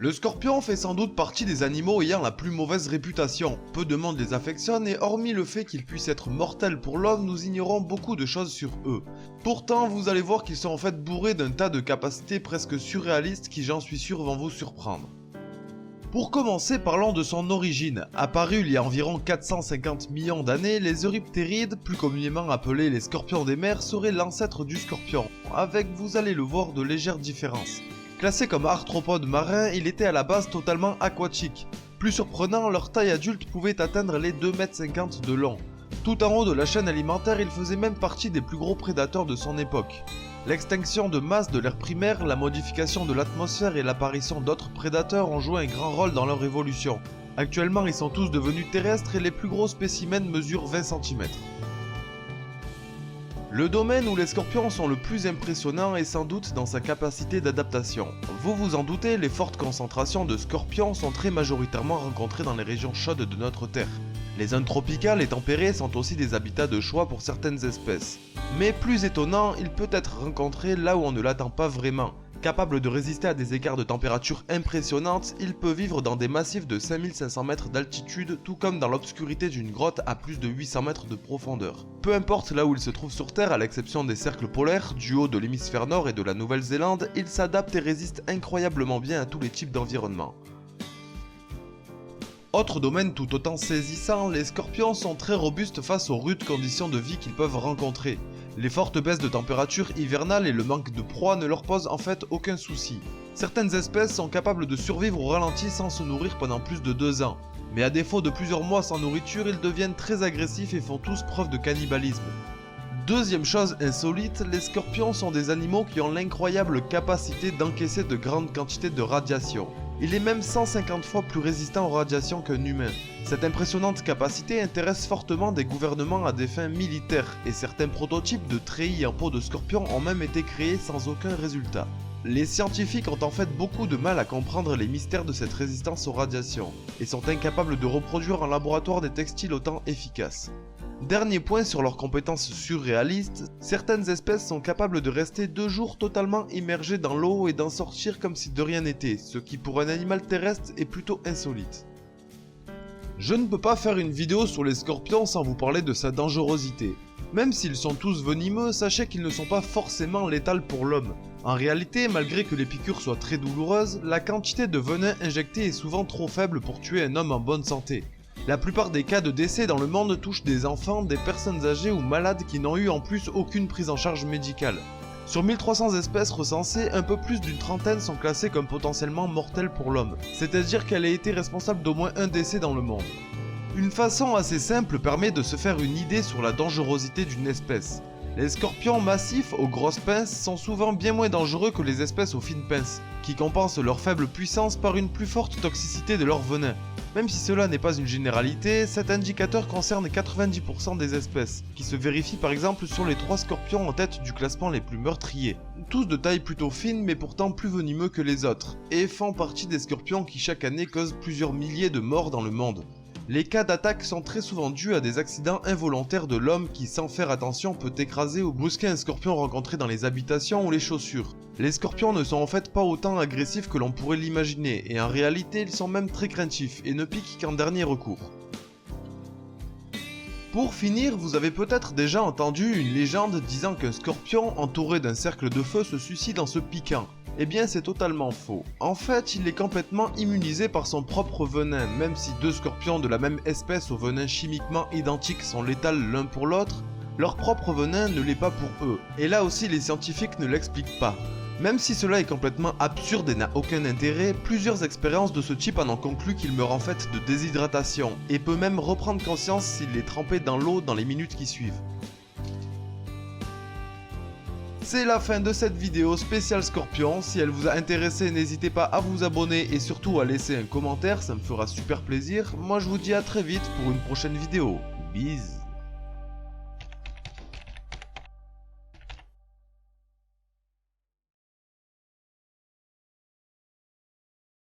Le scorpion fait sans doute partie des animaux ayant la plus mauvaise réputation. Peu de monde les affectionne et hormis le fait qu'ils puissent être mortels pour l'homme, nous ignorons beaucoup de choses sur eux. Pourtant, vous allez voir qu'ils sont en fait bourrés d'un tas de capacités presque surréalistes qui, j'en suis sûr, vont vous surprendre. Pour commencer, parlons de son origine. Apparu il y a environ 450 millions d'années, les euryptérides, plus communément appelés les scorpions des mers, seraient l'ancêtre du scorpion, avec, vous allez le voir, de légères différences. Classé comme arthropode marin, il était à la base totalement aquatique. Plus surprenant, leur taille adulte pouvait atteindre les 2,50 m de long. Tout en haut de la chaîne alimentaire, il faisait même partie des plus gros prédateurs de son époque. L'extinction de masse de l'ère primaire, la modification de l'atmosphère et l'apparition d'autres prédateurs ont joué un grand rôle dans leur évolution. Actuellement, ils sont tous devenus terrestres et les plus gros spécimens mesurent 20 cm. Le domaine où les scorpions sont le plus impressionnants est sans doute dans sa capacité d'adaptation. Vous vous en doutez, les fortes concentrations de scorpions sont très majoritairement rencontrées dans les régions chaudes de notre Terre. Les zones tropicales et tempérées sont aussi des habitats de choix pour certaines espèces. Mais plus étonnant, il peut être rencontré là où on ne l'attend pas vraiment. Capable de résister à des écarts de température impressionnantes, il peut vivre dans des massifs de 5500 mètres d'altitude, tout comme dans l'obscurité d'une grotte à plus de 800 mètres de profondeur. Peu importe là où il se trouve sur Terre, à l'exception des cercles polaires, du haut de l'hémisphère nord et de la Nouvelle-Zélande, il s'adapte et résiste incroyablement bien à tous les types d'environnement. Autre domaine tout autant saisissant, les scorpions sont très robustes face aux rudes conditions de vie qu'ils peuvent rencontrer. Les fortes baisses de température hivernale et le manque de proie ne leur posent en fait aucun souci. Certaines espèces sont capables de survivre au ralenti sans se nourrir pendant plus de 2 ans. Mais à défaut de plusieurs mois sans nourriture, ils deviennent très agressifs et font tous preuve de cannibalisme. Deuxième chose insolite, les scorpions sont des animaux qui ont l'incroyable capacité d'encaisser de grandes quantités de radiation. Il est même 150 fois plus résistant aux radiations qu'un humain. Cette impressionnante capacité intéresse fortement des gouvernements à des fins militaires, et certains prototypes de treillis en peau de scorpion ont même été créés sans aucun résultat. Les scientifiques ont en fait beaucoup de mal à comprendre les mystères de cette résistance aux radiations, et sont incapables de reproduire en laboratoire des textiles autant efficaces. Dernier point sur leurs compétences surréalistes, certaines espèces sont capables de rester 2 jours totalement immergées dans l'eau et d'en sortir comme si de rien n'était, ce qui pour un animal terrestre est plutôt insolite. Je ne peux pas faire une vidéo sur les scorpions sans vous parler de sa dangerosité. Même s'ils sont tous venimeux, sachez qu'ils ne sont pas forcément létals pour l'homme. En réalité, malgré que les piqûres soient très douloureuses, la quantité de venin injecté est souvent trop faible pour tuer un homme en bonne santé. La plupart des cas de décès dans le monde touchent des enfants, des personnes âgées ou malades qui n'ont eu en plus aucune prise en charge médicale. Sur 1300 espèces recensées, un peu plus d'une trentaine sont classées comme potentiellement mortelles pour l'homme, c'est-à-dire qu'elle a été responsable d'au moins un décès dans le monde. Une façon assez simple permet de se faire une idée sur la dangerosité d'une espèce. Les scorpions massifs aux grosses pinces sont souvent bien moins dangereux que les espèces aux fines pinces, qui compensent leur faible puissance par une plus forte toxicité de leur venin. Même si cela n'est pas une généralité, cet indicateur concerne 90% des espèces, qui se vérifie par exemple sur les 3 scorpions en tête du classement les plus meurtriers. Tous de taille plutôt fine mais pourtant plus venimeux que les autres, et font partie des scorpions qui chaque année causent plusieurs milliers de morts dans le monde. Les cas d'attaque sont très souvent dus à des accidents involontaires de l'homme qui, sans faire attention, peut écraser ou brusquer un scorpion rencontré dans les habitations ou les chaussures. Les scorpions ne sont en fait pas autant agressifs que l'on pourrait l'imaginer, et en réalité ils sont même très craintifs et ne piquent qu'en dernier recours. Pour finir, vous avez peut-être déjà entendu une légende disant qu'un scorpion entouré d'un cercle de feu se suicide en se piquant. Eh bien c'est totalement faux. En fait, il est complètement immunisé par son propre venin, même si 2 scorpions de la même espèce au venin chimiquement identique sont létals l'un pour l'autre, leur propre venin ne l'est pas pour eux. Et là aussi les scientifiques ne l'expliquent pas. Même si cela est complètement absurde et n'a aucun intérêt, plusieurs expériences de ce type en ont conclu qu'il meurt en fait de déshydratation, et peut même reprendre conscience s'il est trempé dans l'eau dans les minutes qui suivent. C'est la fin de cette vidéo spéciale Scorpion. Si elle vous a intéressé, n'hésitez pas à vous abonner et surtout à laisser un commentaire, ça me fera super plaisir. Moi je vous dis à très vite pour une prochaine vidéo. Bisous.